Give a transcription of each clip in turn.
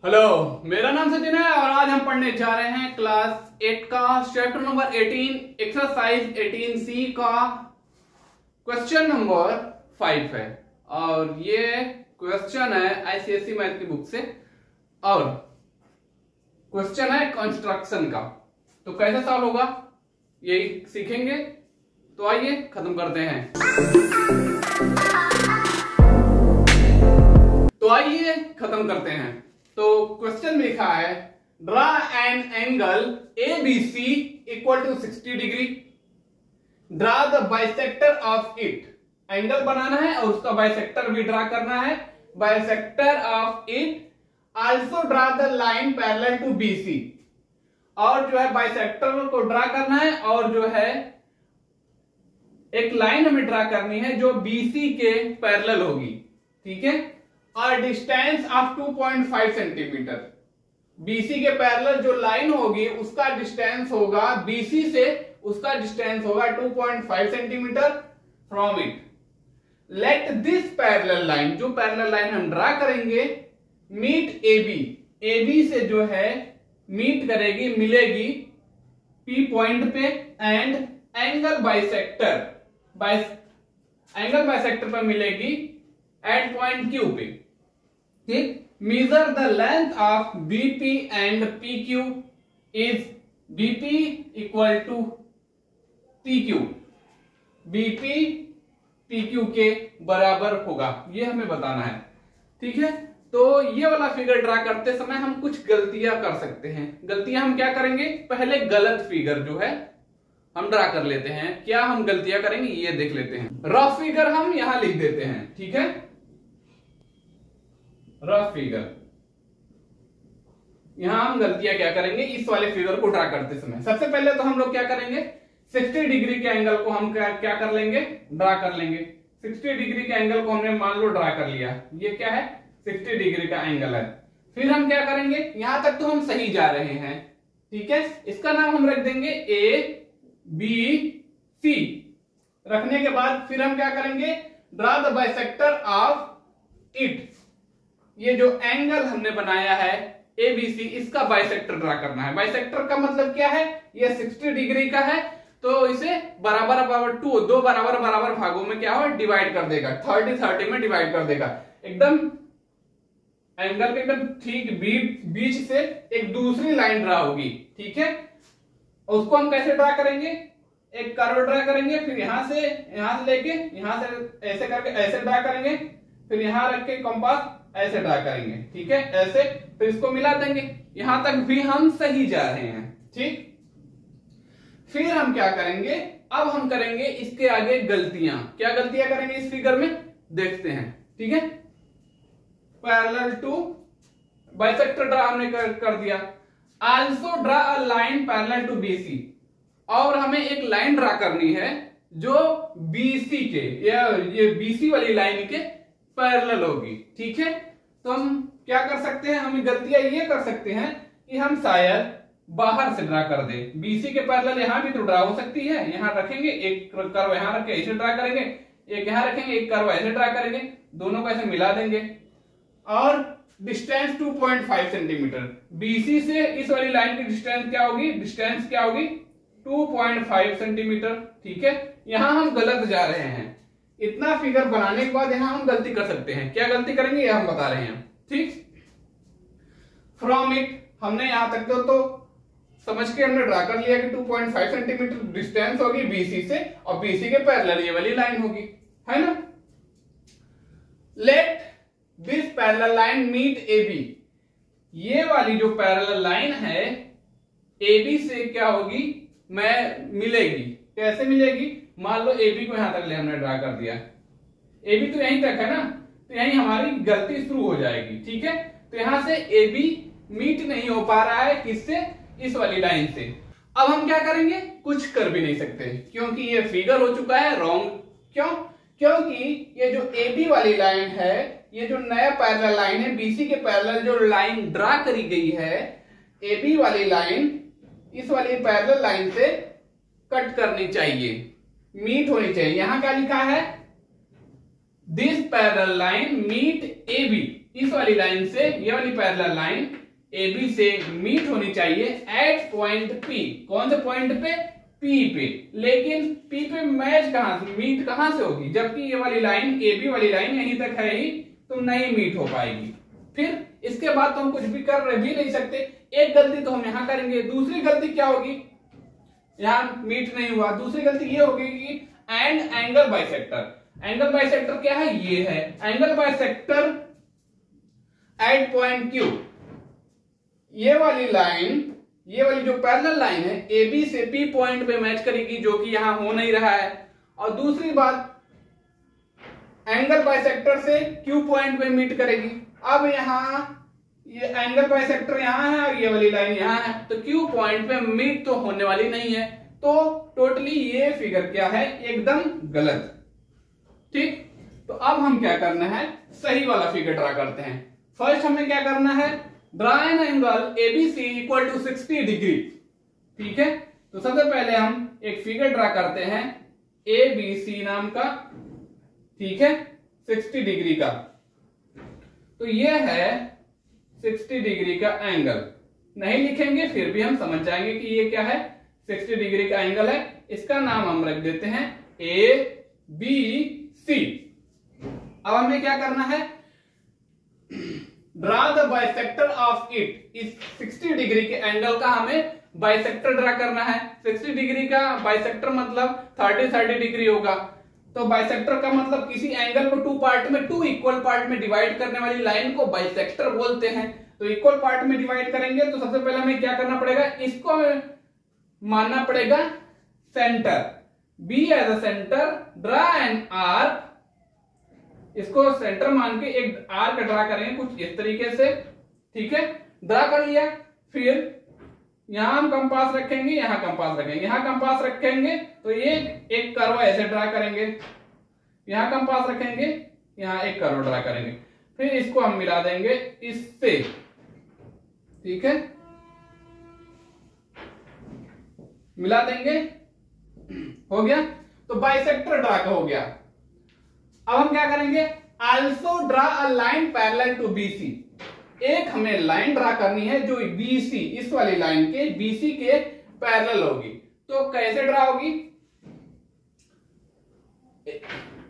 Hello, मेरा नाम सचिन है और आज हम पढ़ने जा रहे हैं क्लास 8 का चैप्टर नंबर 18 एक्सरसाइज 18C का क्वेश्चन नंबर 5 है। और ये क्वेश्चन है आईसीएसई मैथ की बुक से और क्वेश्चन है कंस्ट्रक्शन का। तो कैसे सॉल्व होगा यही सीखेंगे। तो आइए खत्म करते हैं। तो क्वेश्चन में लिखा है draw an angle ABC equal to 60 degree, draw the bisector of it. Angle बनाना है और उसका बाइसेक्टर भी ड्रा करना है। Bisector of it also draw the line parallel to BC। और जो है बाइसेक्टर को ड्रा करना है और जो है एक लाइन हमें ड्रा करनी है जो BC के पैरेलल होगी, ठीक है। और डिस्टेंस ऑफ 2.5 सेंटीमीटर, BC के पैरेलल जो लाइन होगी उसका डिस्टेंस होगा BC से, उसका डिस्टेंस होगा 2.5 centimetre from it. Let this parallel line, जो पैरेलल लाइन हम ड्रा करेंगे, मीट AB से जो है मीट करेगी, मिलेगी P पॉइंट पे एंड एंगल बाइसेक्टर पे मिलेगी एट पॉइंट Q पे, ठीक। Measure the length of BP and PQ is BP equal to PQ, BP PQ के बराबर होगा, ये हमें बताना है, ठीक है। तो ये वाला फिगर ड्रा करते समय हम कुछ गलतियां कर सकते हैं। गलतियां हम क्या करेंगे, पहले गलत फिगर जो है हम ड्रा कर लेते हैं। क्या हम गलतियां करेंगे ये देख लेते हैं। रफ फिगर हम यहां लिख देते हैं, ठीक है। रफ फिगर, यहां हम गलतियां क्या करेंगे इस वाले फिगर को ड्रा करते समय। सबसे पहले तो हम लोग क्या करेंगे, 60 डिग्री के एंगल को हम क्या कर लेंगे, ड्रा कर लेंगे। 60 डिग्री के एंगल को हमने मान लो ड्रा कर लिया, ये क्या है 60 डिग्री का एंगल है। फिर हम क्या करेंगे, यहां तक तो हम सही जा रहे हैं, ठीक है। इसका नाम हम रख देंगे ABC। रखने के बाद फिर हम क्या करेंगे, draw the bisector of it. ये जो एंगल हमने बनाया है ABC, इसका बाइसेक्टर ड्रा करना है। बाइसेक्टर का मतलब क्या है, ये 60 डिग्री का है तो इसे दो बराबर भागों में क्या हो डिवाइड कर देगा, 30 में डिवाइड कर देगा। एकदम एंगल के एकदम ठीक बीच से एक दूसरी लाइन ड्रा होगी, ठीक है। उसको हम कैसे ड्रा करेंगे, एक कर्व ड्रा करेंगे, फिर यहां से लेके यहां से ऐसे करके ऐसे ड्रा करेंगे, फिर यहां रख के कंपास ऐसे ड्रा करेंगे, ठीक है, ऐसे। फिर इसको मिला देंगे, यहां तक भी हम सही जा रहे हैं, ठीक। फिर हम क्या करेंगे, अब हम करेंगे इसके आगे गलतियां। क्या गलतियां करेंगे इस फिगर में देखते हैं, ठीक है। पैरेलल टू बाइसेक्टर ड्रा हमने कर दिया। Also draw a line parallel to BC। और हमें एक लाइन ड्रा करनी है जो BC के, ये BC वाली लाइन के पैरेलल होगी, ठीक है। तो हम क्या कर सकते हैं, हम गलतियां ये कर सकते हैं कि हम शायद बाहर से ड्रा कर दें। BC के पैरेलल यहां भी तो ड्रा हो सकती है। यहां रखेंगे, एक कर्व यहां रख के ऐसे ड्रा करेंगे, एक यहां रखेंगे, एक कर्व ऐसे ड्रा करेंगे, दोनों को ऐसे मिला देंगे। और डिस्टेंस 2.5 सेंटीमीटर, BC से इस वाली लाइन की डिस्टेंस क्या होगी, 2.5 सेंटीमीटर, ठीक है। यहां हम गलत जा रहे हैं। इतना फिगर बनाने के बाद यहां हम गलती कर सकते हैं। क्या गलती करेंगे ये हम बता रहे हैं, ठीक। फ्रॉम इट, हमने यहां तक तो समझ के हमने ड्रा कर लिया कि 2.5 सेंटीमीटर डिस्टेंस होगी BC से और BC के पैरेलल ये वाली लाइन होगी, है ना। Let this parallel line meet AB। ये वाली जो पैरेलल लाइन है AB से क्या होगी, मिलेगी। कैसे मिलेगी, मान लो AB को यहां तक ले हमने ड्रा कर दिया, AB तो यहीं तक है ना, तो यहीं हमारी गलती शुरू हो जाएगी, ठीक है। तो यहां से AB मीट नहीं हो पा रहा है, किससे, इस वाली लाइन से। अब हम क्या करेंगे, कुछ कर भी नहीं सकते क्योंकि ये फिगर हो चुका है रॉन्ग। क्यों, क्योंकि ये जो AB वाली लाइन है, ये जो नया पैरेलल लाइन है, BC के पैरेलल जो लाइन ड्रा करी गई है, AB वाली लाइन इस वाली पैरेलल लाइन से कट करनी चाहिए, मीट होनी चाहिए। यहां क्या लिखा है, this parallel line meet AB। इस वाली लाइन से ये वाली पैरेलल लाइन ए बी से मीट होनी चाहिए एट पॉइंट पी। कौन से पॉइंट पे? पी पे। लेकिन पी पे मैच कहां से, मीट कहां से होगी? जबकि ये वाली लाइन ए बी वाली लाइन यहीं तक है ही, तो नहीं मीट हो पाएगी। फिर इसके बाद तो हम कुछ भी कर भी नहीं सकते। एक गलती तो हम यहां करेंगे, दूसरी गलती क्या होगी? यहां मीट नहीं हुआ, दूसरी गलती ये होगी कि and angle bisector. Angle bisector क्या है? ये है angle bisector at point Q. ये वाली लाइन, ये वाली जो पैरेलल लाइन है ए बी से पी पॉइंट पे मैच करेगी, जो कि यहां हो नहीं रहा है। और दूसरी बात, एंगल बाइसेक्टर से क्यू पॉइंट पे मीट करेगी। अब यहां ये एंगल बाइसेक्टर यहां है और ये वाली लाइन यहां है, तो क्यू पॉइंट पे मीट तो होने वाली नहीं है। तो टोटली ये फिगर क्या है? एकदम गलत। ठीक, तो अब हम क्या करना है? सही वाला फिगर ड्रा करते हैं। फर्स्ट हमें क्या करना है? Draw an angle ABC equal to 60 degree. ठीक है, तो सबसे पहले हम एक फिगर ड्रा करते हैं एबीसी नाम का। ठीक है, 60 डिग्री का। तो ये है 60 डिग्री का एंगल। नहीं लिखेंगे फिर भी हम समझ जाएंगे कि ये क्या है, 60 डिग्री का एंगल है। इसका नाम हम रख देते हैं ए बी सी। अब हमें क्या करना है? Draw the bisector of it. इस 60 डिग्री के एंगल का हमें बाइसेक्टर ड्रा करना है। 60 डिग्री का बाइसेक्टर मतलब 30 डिग्री होगा। तो बाइसेक्टर का मतलब किसी एंगल को टू पार्ट में, टू इक्वल पार्ट में डिवाइड करने वाली लाइन को बाइसेक्टर बोलते हैं। तो इक्वल पार्ट में डिवाइड करेंगे तो सबसे पहले हमें क्या करना पड़ेगा? इसको मानना पड़ेगा centre, B as a centre, draw an arc. इसको सेंटर मान के एक आर्क ड्रा करेंगे कुछ इस तरीके से। ठीक है, ड्रा कर लिया। फिर यहां हम कंपास रखेंगे, यहां कंपास रखेंगे, यहां कंपास रखेंगे, तो ये एक कर्व ऐसे ड्रा करेंगे। यहां कंपास रखेंगे, यहां एक कर्व ड्रा करेंगे। फिर इसको हम मिला देंगे इससे। ठीक है, मिला देंगे, हो गया। तो बाइसेक्टर ड्रा का हो गया। अब हम क्या करेंगे? Also draw a line parallel to BC. एक हमें लाइन ड्रा करनी है जो बीसी, इस वाली लाइन के बीसी के पैरेलल होगी। तो कैसे ड्रा होगी?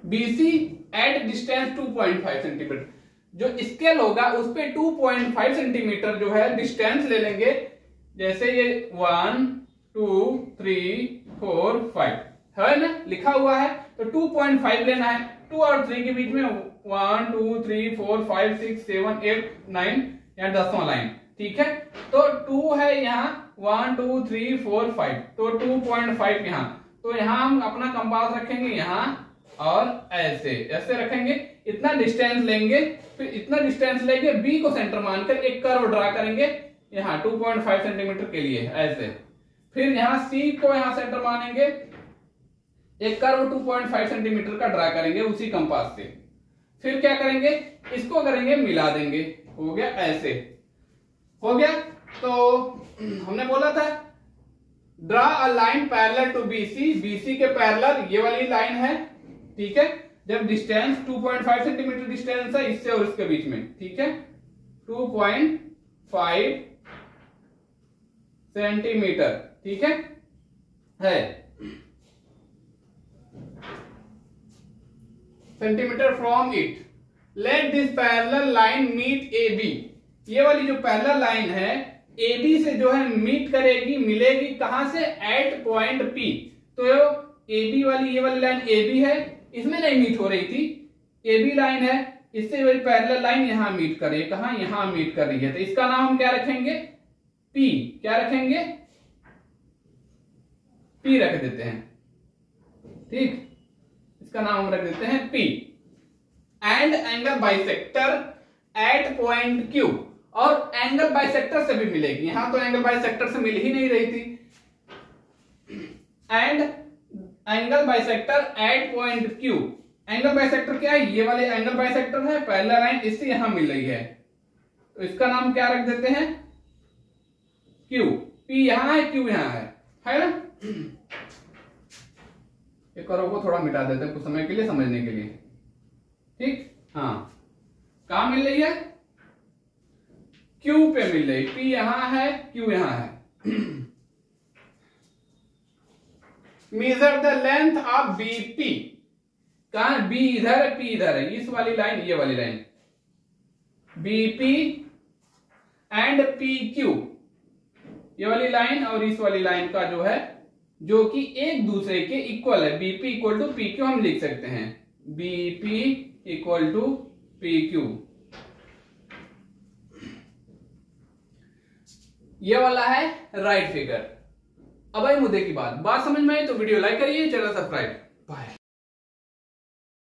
BC at distance 2.5 centimetre. जो स्केल होगा उस पे 2.5 सेंटीमीटर जो है डिस्टेंस ले लेंगे। जैसे ये 1 2 3 4 5 है ना, लिखा हुआ है, तो 2.5 लेना है। 2 और 3 के बीच में 1 2 3 4 5 6 7 8 9 या 10वां लाइन। ठीक है, तो 2 है यहाँ, 1 2 3 4 5, तो 2.5 यहाँ। तो यहाँ हम अपना कंपास रखेंगे यहाँ और ऐसे ऐसे रखेंगे। इतना डिस्टेंस लेंगे, फिर इतना डिस्टेंस लेके बी को सेंटर मानकर एक कर्व ड्रा करेंगे यहाँ 2.5 सेंटीमीटर के लिए ऐसे। फिर यहाँ सी को यहाँ सेंटर मानेंगे, एक कर्व 2.5 सेंटीमीटर का ड्रा करेंगे उसी कंपास से। फिर क्या करेंगे? इसको करेंगे, मिला देंगे। हो गया, ऐसे हो गया। तो हमने बोला था draw a line parallel to BC. BC के पैरेलल ये वाली लाइन है। ठीक है, जब डिस्टेंस 2.5 सेंटीमीटर डिस्टेंस है इससे और इसके बीच में। ठीक है, 2.5 सेंटीमीटर। ठीक है centimetre from it. Let this parallel line meet A B. ये वाली जो पैरेलल लाइन है ए बी से जो है मीट करेगी, मिलेगी कहां से? At point P. तो ए बी वाली, ये वाली लाइन ए बी है, इसमें नहीं मीट हो रही थी। ए बी लाइन है, इससे वाली पैरेलल लाइन यहां मीट कर रही है। कहां? यहां मीट कर रही है। तो इसका नाम हम क्या रखेंगे? पी। क्या रखेंगे? पी रख देते हैं। ठीक, इसका नाम हम रख देते हैं P. And angle bisector at point Q. और एंगल बाइसेक्टर से भी मिलेगी। यहां तो एंगल बाइसेक्टर से मिल ही नहीं रही थी। And angle bisector at point Q. Angle bisector क्या है? ये वाले एंगल बाइसेक्टर है, पैरेलल लाइन इससे यहां मिल रही है, तो इसका नाम क्या रख देते हैं? क्यू। पी यहां है, क्यू यहां है ना। एक कर्व को थोड़ा मिटा देते हैं कुछ समय के लिए, समझने के लिए। ठीक, हाँ, कहां मिल रही है? क्यू पे मिल रही, पी यहां है, क्यू यहां है। Major the length of BP, कहां है? बी इधर है, पी इधर है, इस वाली लाइन, ये वाली line, BP and P Q, ये वाली लाइन और इस वाली लाइन का जो है, जो कि एक दूसरे के इक्वल है, BP equal to P Q हम लिख सकते हैं, BP equal to P Q. ये वाला है राइट फिगर। अब आई मुद्दे की बात समझ में आई तो वीडियो लाइक करिए, चैनल सब्सक्राइब।